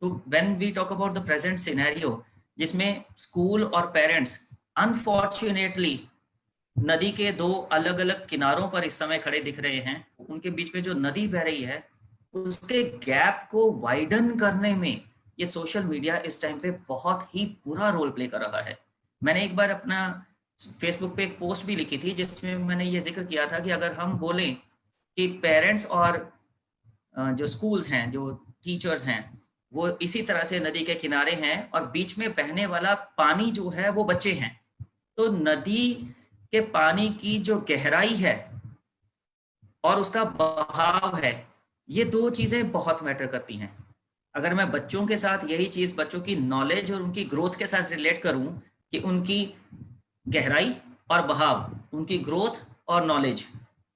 तो when we talk about the present scenario, जिसमें school और पेरेंट्स अनफॉर्चुनेटली नदी के दो अलग अलग किनारों पर इस समय खड़े दिख रहे हैं, उनके बीच में जो नदी बह रही है उसके गैप को वाइडन करने में ये सोशल मीडिया इस टाइम पे बहुत ही बुरा रोल प्ले कर रहा है। मैंने एक बार अपना फेसबुक पे एक पोस्ट भी लिखी थी जिसमें मैंने ये जिक्र किया था कि अगर हम बोलें कि पेरेंट्स और जो स्कूल्स हैं, जो टीचर्स हैं, वो इसी तरह से नदी के किनारे हैं और बीच में बहने वाला पानी जो है वो बच्चे हैं, तो नदी के पानी की जो गहराई है और उसका बहाव है, ये दो चीजें बहुत मैटर करती हैं। अगर मैं बच्चों के साथ यही चीज, बच्चों की नॉलेज और उनकी ग्रोथ के साथ रिलेट करूं कि उनकी गहराई और बहाव, उनकी ग्रोथ और नॉलेज,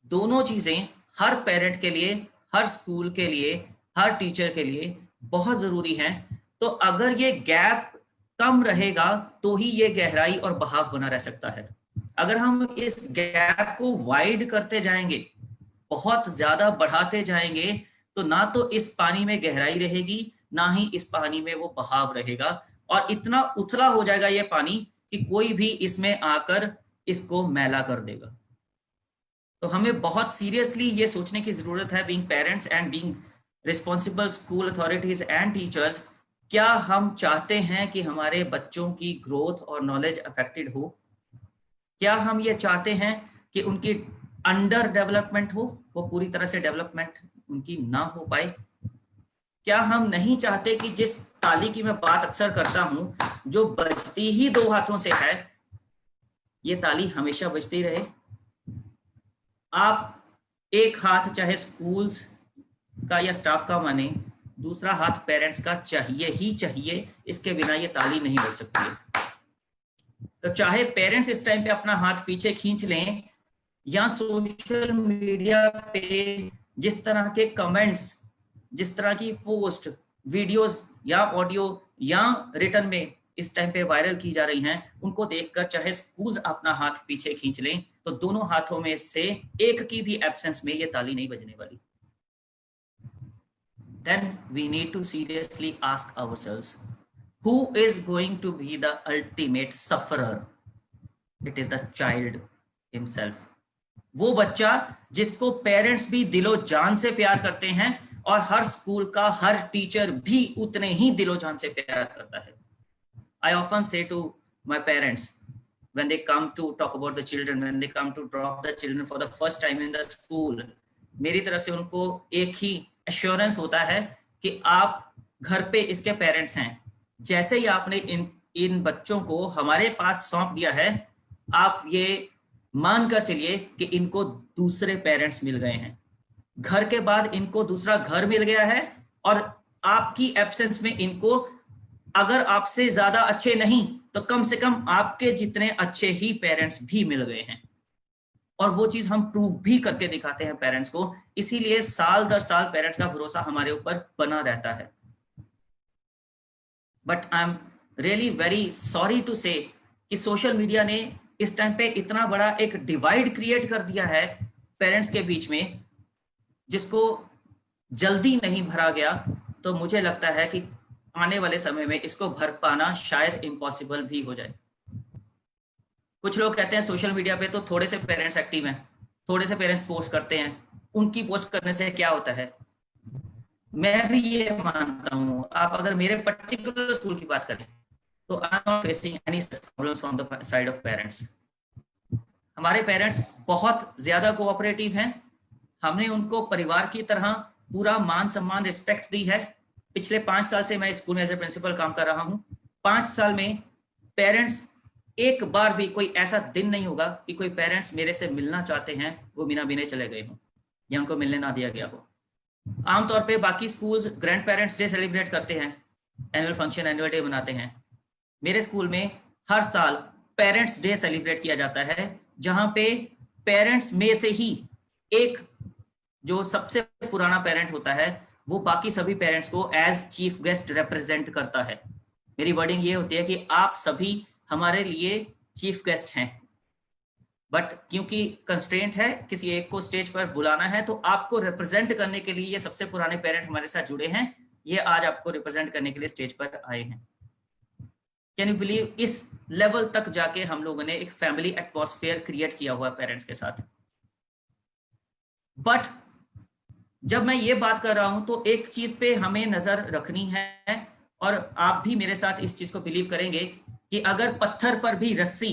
दोनों चीजें हर पेरेंट के लिए, हर स्कूल के लिए, हर टीचर के लिए बहुत जरूरी हैं। तो अगर ये गैप कम रहेगा तो ही ये गहराई और बहाव बना रह सकता है। अगर हम इस गैप को वाइड करते जाएंगे, बहुत ज्यादा बढ़ाते जाएंगे, तो ना तो इस पानी में गहराई रहेगी, ना ही इस पानी में वो बहाव रहेगा, और इतना उथला हो जाएगा ये पानी कि कोई भी इसमें आकर इसको मैला कर देगा। तो हमें बहुत सीरियसली ये सोचने की जरूरत है, being parents and being responsible school authorities and teachers, क्या हम चाहते हैं कि हमारे बच्चों की ग्रोथ और नॉलेज अफेक्टेड हो? क्या हम ये चाहते हैं कि उनकी अंडर डेवलपमेंट हो, वो पूरी तरह से डेवलपमेंट उनकी ना हो पाए? क्या हम नहीं चाहते कि जिस ताली की मैं बात अक्सर करता हूं, जो बजती ही दो हाथों से है, ये ताली हमेशा बजती रहे? आप एक हाथ चाहे स्कूल्स का या स्टाफ का माने, दूसरा हाथ पेरेंट्स का चाहिए ही चाहिए, इसके बिना ये ताली नहीं बज सकती है। तो चाहे पेरेंट्स इस टाइम पे अपना हाथ पीछे खींच लें, या सोशल मीडिया पे जिस तरह के कमेंट्स, जिस तरह की पोस्ट, वीडियोस या ऑडियो या रिटर्न में इस टाइम पे वायरल की जा रही हैं, उनको देखकर चाहे स्कूल्स अपना हाथ पीछे खींच लें, तो दोनों हाथों में से एक की भी एब्सेंस में ये ताली नहीं बजने वाली। Then we need to seriously ask ourselves, who is going to be the ultimate sufferer? It is the child himself. वो बच्चा जिसको पेरेंट्स भी दिलो जान से प्यार करते हैं और हर स्कूल का हर टीचर भी उतने ही दिलो जान से प्यार करता है। I often say to my parents when they come to talk about the children, when they come to drop the children for the first time in the school, मेरी तरफ से उनको एक ही एश्योरेंस होता है कि आप घर पे इसके पेरेंट्स हैं। जैसे ही आपने इन बच्चों को हमारे पास सौंप दिया है, आप ये मानकर चलिए कि इनको दूसरे पेरेंट्स मिल गए हैं। घर के बाद इनको दूसरा घर मिल गया है, और आपकी एब्सेंस में इनको अगर आपसे ज्यादा अच्छे नहीं तो कम से कम आपके जितने अच्छे ही पेरेंट्स भी मिल गए हैं। और वो चीज हम प्रूव भी करके दिखाते हैं पेरेंट्स को, इसीलिए साल दर साल पेरेंट्स का भरोसा हमारे ऊपर बना रहता है। But I am really very sorry to say कि सोशल मीडिया ने इस टाइम पे इतना बड़ा एक डिवाइड क्रिएट कर दिया है पेरेंट्स के बीच में, जिसको जल्दी नहीं भरा गया। तो मुझे लगता है कि आने वाले समय में इसको भर पाना शायद इम्पॉसिबल भी हो जाए। कुछ लोग कहते हैं सोशल मीडिया पे तो थोड़े से पेरेंट्स एक्टिव हैं, थोड़े से पेरेंट्स पोस्ट करते हैं, उनकी पोस्ट करने से क्या होता है? मैं भी ये मानता हूं, आप अगर मेरे पर्टिकुलर स्कूल की बात करें तो I am not facing any such problems from the side of parents. हमारे पेरेंट्स बहुत ज्यादा कोऑपरेटिव हैं, हमने उनको परिवार की तरह पूरा मान सम्मान रिस्पेक्ट दी है। पिछले 5 साल से मैं स्कूल में एज ए प्रिंसिपल काम कर रहा हूं। 5 साल में पेरेंट्स, एक बार भी कोई ऐसा दिन नहीं होगा कि कोई पेरेंट्स मेरे से मिलना चाहते हैं वो बिना बिने चले गए हों या उनको मिलने ना दिया गया हो। आमतौर पे बाकी schools grand parents day celebrate करते हैं, एनुअल फंक्शन, एनुअल डे मनाते हैं। मेरे स्कूल में हर साल पेरेंट्स डे सेलिब्रेट किया जाता है, जहां पे पेरेंट्स में से ही एक जो सबसे पुराना पेरेंट होता है वो बाकी सभी पेरेंट्स को एज चीफ गेस्ट रिप्रेजेंट करता है। मेरी वर्डिंग ये होती है कि आप सभी हमारे लिए चीफ गेस्ट हैं, बट क्योंकि कंस्ट्रेंट है, किसी एक को स्टेज पर बुलाना है, तो आपको रिप्रेजेंट करने के लिए ये सबसे पुराने पेरेंट हमारे साथ जुड़े हैं। ये आज आपको रिप्रेजेंट करने के लिए स्टेज पर आए हैं। कैन यू बिलीव, इस लेवल तक जाके हम लोगों ने एक फैमिली एटमॉस्फेयर क्रिएट किया हुआ पेरेंट्स के साथ। बट जब मैं ये बात कर रहा हूं तो एक चीज पे हमें नजर रखनी है, और आप भी मेरे साथ इस चीज को बिलीव करेंगे कि अगर पत्थर पर भी रस्सी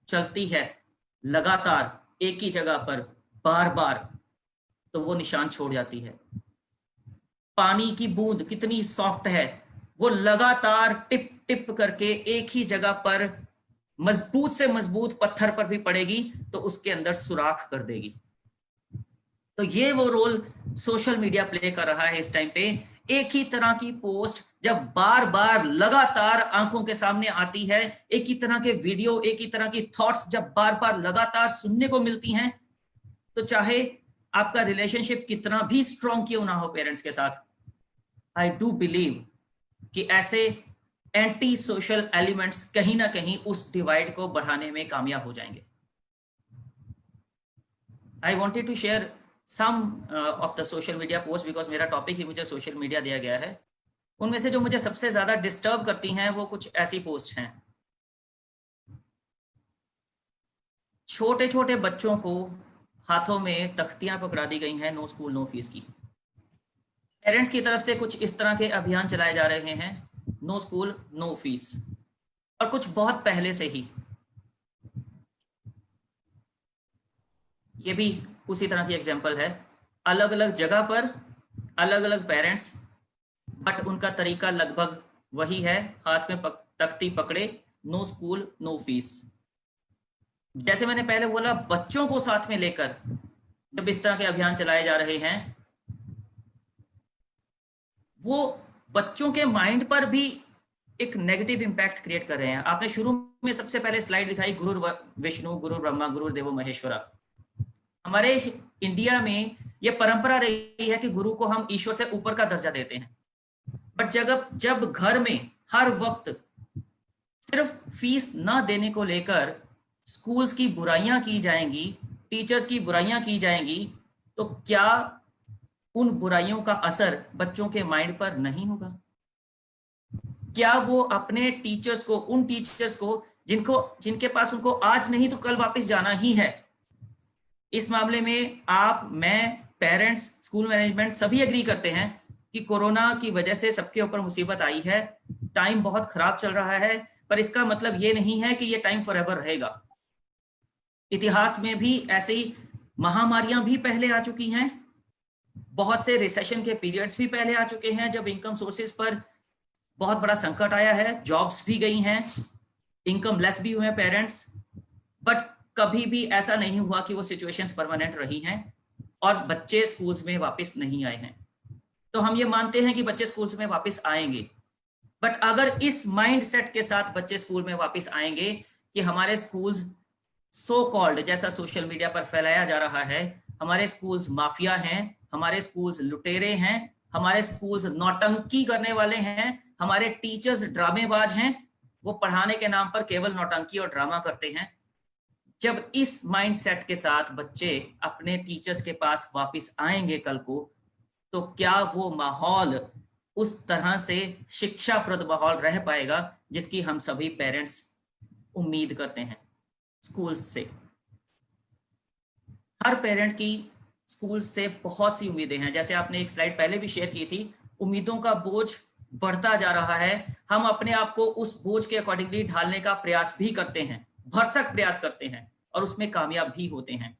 चलती है लगातार एक ही जगह पर बार बार, तो वो निशान छोड़ जाती है। पानी की बूंद कितनी सॉफ्ट है, वो लगातार टिप टिप करके एक ही जगह पर मजबूत से मजबूत पत्थर पर भी पड़ेगी तो उसके अंदर सुराख कर देगी। तो ये वो रोल सोशल मीडिया प्ले कर रहा है इस टाइम पे। एक ही तरह की पोस्ट जब बार बार लगातार आंखों के सामने आती है, एक ही तरह के वीडियो, एक ही तरह की थॉट्स जब बार बार लगातार सुनने को मिलती हैं, तो चाहे आपका रिलेशनशिप कितना भी स्ट्रॉन्ग क्यों ना हो पेरेंट्स के साथ, आई डू बिलीव कि ऐसे एंटी सोशल एलिमेंट्स कहीं ना कहीं उस डिवाइड को बढ़ाने में कामयाब हो जाएंगे। I wanted to share some of the social media post because मेरा टॉपिक ही मुझे सोशल मीडिया दिया गया है। उनमें से जो मुझे सबसे ज्यादा डिस्टर्ब करती हैं वो कुछ ऐसी पोस्ट हैं। छोटे छोटे बच्चों को हाथों में तख्तियां पकड़ा दी गई हैं नो स्कूल नो फीस की। पेरेंट्स की तरफ से कुछ इस तरह के अभियान चलाए जा रहे हैं, नो स्कूल नो फीस, और कुछ बहुत पहले से ही। ये भी उसी तरह की एग्जांपल है, अलग अलग जगह पर अलग अलग पेरेंट्स, बट उनका तरीका लगभग वही है, हाथ में तख्ती पकड़े, नो स्कूल नो फीस। जैसे मैंने पहले बोला, बच्चों को साथ में लेकर जब इस तरह के अभियान चलाए जा रहे हैं, वो बच्चों के माइंड पर भी एक नेगेटिव इंपैक्ट क्रिएट कर रहे हैं। आपने शुरू में सबसे पहले स्लाइड दिखाई, गुरु विष्णु, गुरु ब्रह्मा, गुरु देवो महेश्वरा। हमारे इंडिया में यह परंपरा रही है कि गुरु को हम ईश्वर से ऊपर का दर्जा देते हैं। बट जब घर में हर वक्त सिर्फ फीस ना देने को लेकर स्कूल्स की बुराइयां की जाएंगी, टीचर्स की बुराइयां की जाएंगी, तो क्या उन बुराइयों का असर बच्चों के माइंड पर नहीं होगा? क्या वो अपने टीचर्स को, उन टीचर्स को जिनके पास उनको आज नहीं तो कल वापस जाना ही है, इस मामले में आप, मैं, पेरेंट्स, स्कूल मैनेजमेंट सभी एग्री करते हैं कि कोरोना की वजह से सबके ऊपर मुसीबत आई है, टाइम बहुत खराब चल रहा है, पर इसका मतलब ये नहीं है कि ये टाइम फॉरएवर रहेगा। इतिहास में भी ऐसी महामारियां भी पहले आ चुकी हैं, बहुत से रिसेशन के पीरियड्स भी पहले आ चुके हैं जब इनकम सोर्सेज पर बहुत बड़ा संकट आया है, जॉब्स भी गई हैं, इनकम लेस भी हुए हैं पेरेंट्स, बट कभी भी ऐसा नहीं हुआ कि वो सिचुएशंस परमानेंट रही हैं और बच्चे स्कूल्स में वापस नहीं आए हैं। तो हम ये मानते हैं कि बच्चे स्कूल्स में वापस आएंगे, बट अगर इस माइंडसेट के साथ बच्चे स्कूल में वापस आएंगे कि हमारे स्कूल्स सो कॉल्ड, जैसा सोशल मीडिया पर फैलाया जा रहा है, हमारे स्कूल्स माफिया हैं, हमारे स्कूल्स लुटेरे हैं, हमारे स्कूल्स नौटंकी करने वाले हैं, हमारे टीचर्स ड्रामेबाज हैं, वो पढ़ाने के नाम पर केवल नौटंकी और ड्रामा करते हैं, जब इस माइंडसेट के साथ बच्चे अपने टीचर्स के पास वापस आएंगे कल को, तो क्या वो माहौल उस तरह से शिक्षाप्रद माहौल रह पाएगा जिसकी हम सभी पेरेंट्स उम्मीद करते हैं स्कूल से? हर पेरेंट की स्कूल से बहुत सी उम्मीदें हैं, जैसे आपने एक स्लाइड पहले भी शेयर की थी, उम्मीदों का बोझ बढ़ता जा रहा है। हम अपने आप को उस बोझ के अकॉर्डिंगली ढालने का प्रयास भी करते हैं, भरसक प्रयास करते हैं, और उसमें कामयाब भी होते हैं।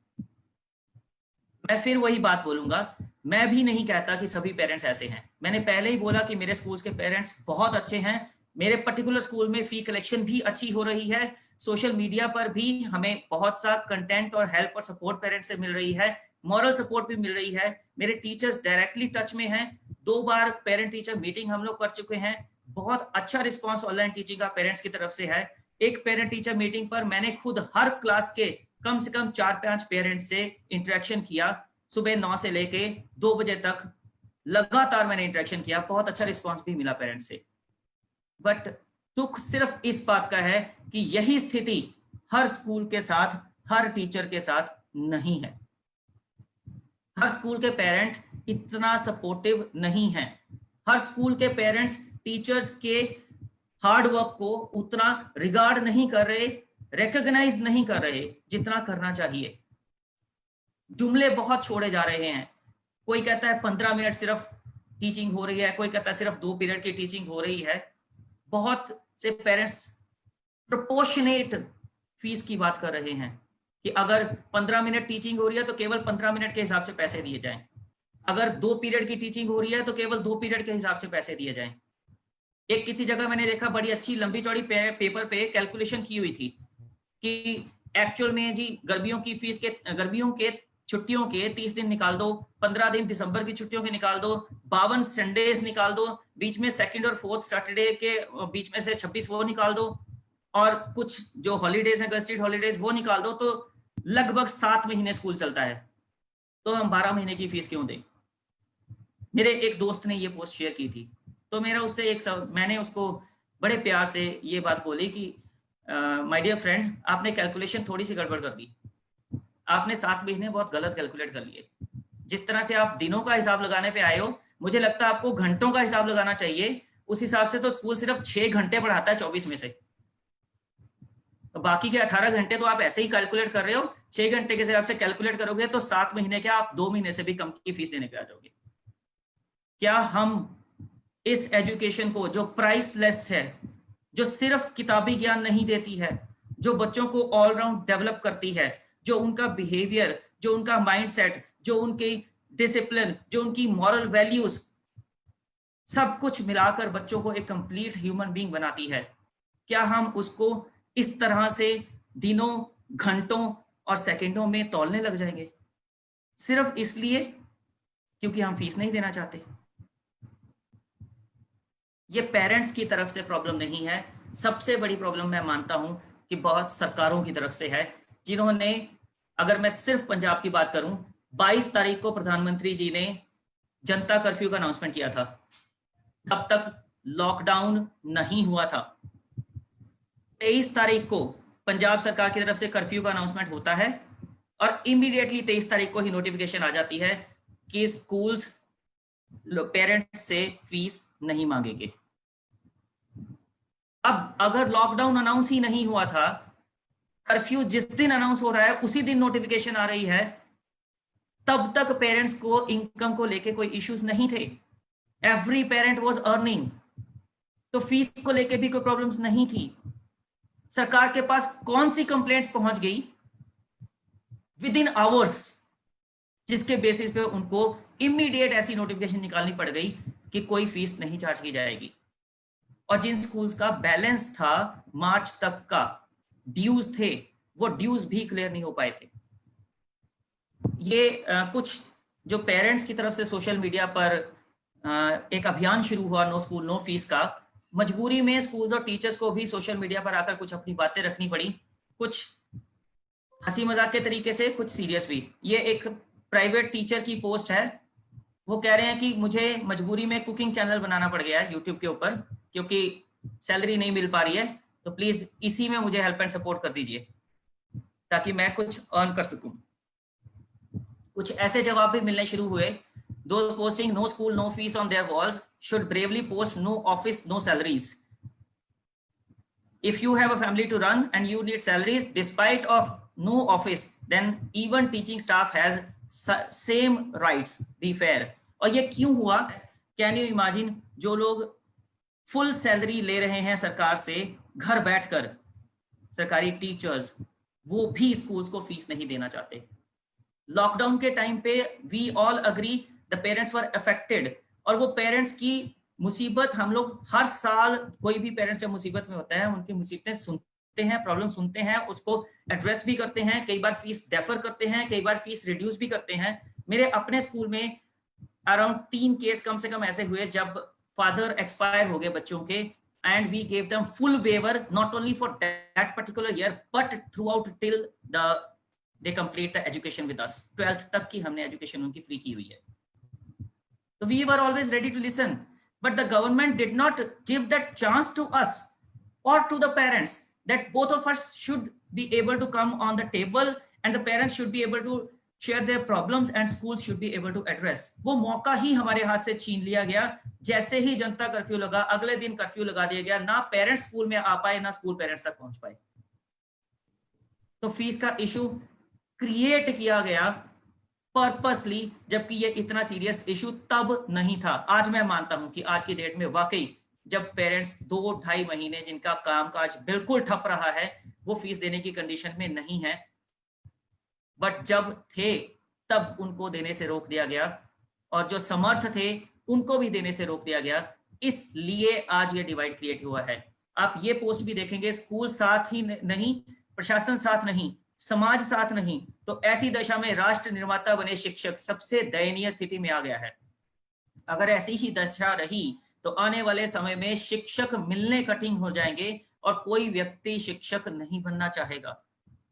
मैं फिर वही बात बोलूंगा, मैं भी नहीं कहता कि सभी पेरेंट्स ऐसे हैं। मैंने पहले ही बोला कि मेरे स्कूल के पेरेंट्स बहुत अच्छे हैं, मेरे पर्टिकुलर स्कूल में फी कलेक्शन भी अच्छी हो रही है, सोशल मीडिया पर भी हमें बहुत सा कंटेंट और हेल्प और सपोर्ट पेरेंट्स से मिल रही है, मॉरल सपोर्ट भी मिल रही है, मेरे टीचर्स डायरेक्टली टच में हैं, 2 बार पेरेंट टीचर मीटिंग हम लोग कर चुके हैं, बहुत अच्छा रिस्पॉन्स ऑनलाइन टीचिंग का पेरेंट्स की तरफ से है। एक पेरेंट टीचर मीटिंग पर मैंने खुद हर क्लास के कम से कम 4-5 पेरेंट्स से इंटरेक्शन किया, सुबह 9 से लेके 2 बजे तक लगातार मैंने इंटरेक्शन किया, बहुत अच्छा रिस्पॉन्स भी मिला पेरेंट्स से। बट दुख सिर्फ इस बात का है कि यही स्थिति हर स्कूल के साथ, हर टीचर के साथ नहीं है। हर स्कूल के पेरेंट इतना सपोर्टिव नहीं है। हर स्कूल के पेरेंट्स टीचर्स के हार्ड वर्क को उतना रिगार्ड नहीं कर रहे, रिकॉग्नाइज नहीं कर रहे जितना करना चाहिए। जुमले बहुत छोड़े जा रहे हैं। कोई कहता है 15 मिनट सिर्फ टीचिंग हो रही है, कोई कहता है सिर्फ 2 पीरियड की टीचिंग हो रही है। बहुत से पेरेंट्स प्रोपोर्शनेट फीस की बात कर रहे हैं कि अगर 15 मिनट टीचिंग हो रही है तो केवल 15 मिनट के हिसाब से पैसे दिए जाएं, अगर 2 पीरियड की टीचिंग हो रही है तो केवल 2 पीरियड के हिसाब से पैसे दिए जाएं। एक किसी जगह मैंने देखा बड़ी अच्छी लंबी चौड़ी पेपर पे कैलकुलेशन की हुई थी कि एक्चुअल में जी गर्मियों की फीस के, गर्मियों के छुट्टियों के 30 दिन निकाल दो, 15 दिन दिसंबर की छुट्टियों के निकाल दो, 52 संडेज निकाल दो, बीच में सेकंड और फोर्थ सैटरडे के बीच में से 26 वो निकाल दो, और कुछ जो हॉलीडेज हैं गस्टेड हॉलीडेज वो निकाल दो, तो लगभग 7 महीने स्कूल चलता है। तो हम 12 महीने की फीस क्यों दें? मेरे एक दोस्त ने ये पोस्ट शेयर की थी, तो मेरा उससे मैंने उसको बड़े प्यार से ये बात बोली कि माय डियर फ्रेंड, आपने कैलकुलेशन थोड़ी सी गड़बड़ कर दी, आपने 7 महीने बहुत गलत कैलकुलेट कर लिए। जिस तरह से आप दिनों का हिसाब लगाने पे आए हो, मुझे लगता है आपको घंटों का हिसाब लगाना चाहिए। उस हिसाब से तो स्कूल सिर्फ 6 घंटे पढ़ाता है 24 में से, तो बाकी के 18 घंटे तो आप ऐसे ही कैलकुलेट कर रहे हो। 6 घंटे के हिसाब से कैलकुलेट करोगे तो 7 महीने क्या, आप 2 महीने से भी कम की फीस देने पे आ जाओगे। क्या हम इस एजुकेशन को जो प्राइसलेस है, जो सिर्फ किताबी ज्ञान नहीं देती है, जो बच्चों को ऑलराउंड डेवलप करती है, जो उनका बिहेवियर, जो उनका माइंडसेट, जो उनकी डिसिप्लिन, जो उनकी मॉरल वैल्यूज, सब कुछ मिलाकर बच्चों को एक कंप्लीट ह्यूमन बीइंग बनाती है, क्या हम उसको इस तरह से दिनों, घंटों और सेकंडों में तौलने लग जाएंगे सिर्फ इसलिए क्योंकि हम फीस नहीं देना चाहते? ये पेरेंट्स की तरफ से प्रॉब्लम नहीं है, सबसे बड़ी प्रॉब्लम मैं मानता हूं कि बहुत सरकारों की तरफ से है, जिन्होंने, अगर मैं सिर्फ पंजाब की बात करूं, 22 तारीख को प्रधानमंत्री जी ने जनता कर्फ्यू का अनाउंसमेंट किया था, तब तक लॉकडाउन नहीं हुआ था। 23 तारीख को पंजाब सरकार की तरफ से कर्फ्यू का अनाउंसमेंट होता है और इमीडिएटली 23 तारीख को ही नोटिफिकेशन आ जाती है कि स्कूल्स पेरेंट्स से फीस नहीं मांगेंगे। अब अगर लॉकडाउन अनाउंस ही नहीं हुआ था, कर्फ्यू जिस दिन अनाउंस हो रहा है उसी दिन नोटिफिकेशन आ रही है, तब तक पेरेंट्स को इनकम को लेके कोई इश्यूज नहीं थे। एवरी पेरेंट वाज अर्निंग, तो फीस को लेके भी कोई प्रॉब्लम्स नहीं थी। सरकार के पास कौन सी कंप्लेंट्स पहुंच गई विद इन आवर्स, जिसके बेसिस पे उनको इमीडिएट ऐसी नोटिफिकेशन निकालनी पड़ गई कि कोई फीस नहीं चार्ज की जाएगी। और जिन स्कूल्स का बैलेंस था मार्च तक का, ड्यूज थे, वो ड्यूज भी क्लियर नहीं हो पाए थे। ये कुछ जो पेरेंट्स की तरफ से सोशल मीडिया पर एक अभियान शुरू हुआ नो स्कूल नो फीस का, मजबूरी में स्कूल्स और टीचर्स को भी सोशल मीडिया पर आकर कुछ अपनी बातें रखनी पड़ी, कुछ हंसी मजाक के तरीके से, कुछ सीरियस भी। ये एक प्राइवेट टीचर की पोस्ट है, वो कह रहे हैं कि मुझे मजबूरी में कुकिंग चैनल बनाना पड़ गया है यूट्यूब के ऊपर क्योंकि सैलरी नहीं मिल पा रही है, तो प्लीज इसी में मुझे हेल्प एंड सपोर्ट कर दीजिए ताकि मैं कुछ अर्न कर सकूं। कुछ ऐसे जवाब भी मिलने शुरू हुए, those posting no school no fees on their walls should bravely post no office no salaries. If you have a family to run and you need salaries despite of no office, then even teaching staff has same rights, be fair. और ये क्यों हुआ? Can you imagine, जो लोग full salary ले रहे हैं सरकार से घर बैठकर, सरकारी टीचर्स, वो भी स्कूल्स को फीस नहीं देना चाहते। लॉकडाउन के टाइम पे we all agree the parents were affected, और वो पेरेंट्स की मुसीबत हम लोग हर साल, कोई भी पेरेंट्स जब मुसीबत में होता है उनकी मुसीबतें सुनते हैं, प्रॉब्लम सुनते हैं, उसको एड्रेस भी करते हैं, कई बार फीस डेफर करते हैं, कई बार फीस रिड्यूस भी करते हैं। मेरे अपने स्कूल में अराउंड 3 केस कम से कम ऐसे हुए जब फादर एक्सपायर हो गए बच्चों के, and we gave them full waiver not only for that particular year but throughout till they complete the education with us. 12th तक की हमने एजुकेशन उनकी फ्री की हुई है। So we were always ready to listen, but the government did not give that chance to us or to the parents that both of us should be able to come on the table and the parents should be able to share their problems and schools should be able to address। वो मौका ही हमारे हाथ से छीन लिया गया। जैसे ही जनता curfew लगा, अगले दिन कर्फ्यू लगा दिया गया, ना पेरेंट्स स्कूल में आ पाए, ना स्कूल पेरेंट्स तक पहुंच पाए। तो फीस का इशू क्रिएट किया गया पर्पसली, जबकि ये इतना सीरियस इशू तब नहीं था। आज मैं मानता हूं कि आज की डेट में वाकई जब पेरेंट्स 2-2.5 महीने जिनका कामकाज बिल्कुल ठप रहा है, वो फीस देने की कंडीशन में नहीं है, बट जब थे तब उनको देने से रोक दिया गया, और जो समर्थ थे उनको भी देने से रोक दिया गया। इसलिए आज ये डिवाइड क्रिएट हुआ है। आप ये पोस्ट भी देखेंगे, स्कूल साथ ही नहीं, प्रशासन साथ नहीं, समाज साथ नहीं, तो ऐसी दशा में राष्ट्र निर्माता बने शिक्षक सबसे दयनीय स्थिति में आ गया है। अगर ऐसी ही दशा रही तो आने वाले समय में शिक्षक मिलने कठिन हो जाएंगे और कोई व्यक्ति शिक्षक नहीं बनना चाहेगा।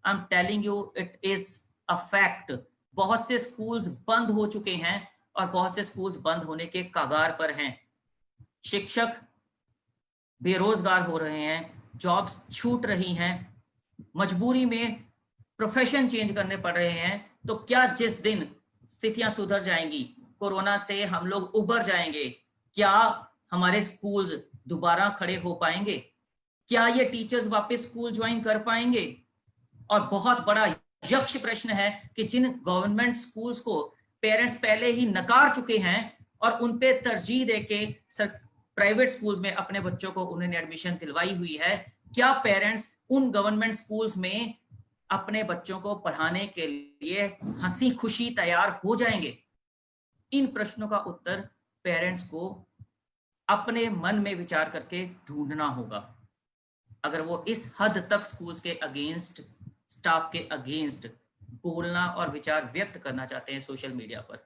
I am telling you, it is a fact. बहुत से स्कूल्स बंद हो चुके हैं और बहुत से स्कूल्स बंद होने के कगार पर हैं। शिक्षक बेरोजगार हो रहे हैं, जॉब्स छूट रही हैं, मजबूरी में प्रोफेशन चेंज करने पड़ रहे हैं। तो क्या जिस दिन स्थितियां सुधर जाएंगी, कोरोना से हम लोग उबर जाएंगे, क्या हमारे स्कूल्स दोबारा खड़े हो पाएंगे? क्या ये टीचर्स वापस स्कूल ज्वाइन कर पाएंगे? और बहुत बड़ा यक्ष प्रश्न है कि जिन गवर्नमेंट स्कूल्स को पेरेंट्स पहले ही नकार चुके हैं और उन पे तरजीह देके प्राइवेट स्कूल्स में अपने बच्चों को उन्होंने एडमिशन दिलवाई हुई है, क्या पेरेंट्स उन गवर्नमेंट स्कूल्स में अपने बच्चों को पढ़ाने के लिए हंसी खुशी तैयार हो जाएंगे? इन प्रश्नों का उत्तर पेरेंट्स को अपने मन में विचार करके ढूंढना होगा। अगर वो इस हद तक स्कूल्स के अगेंस्ट, स्टाफ के अगेंस्ट बोलना और विचार व्यक्त करना चाहते हैं सोशल मीडिया पर,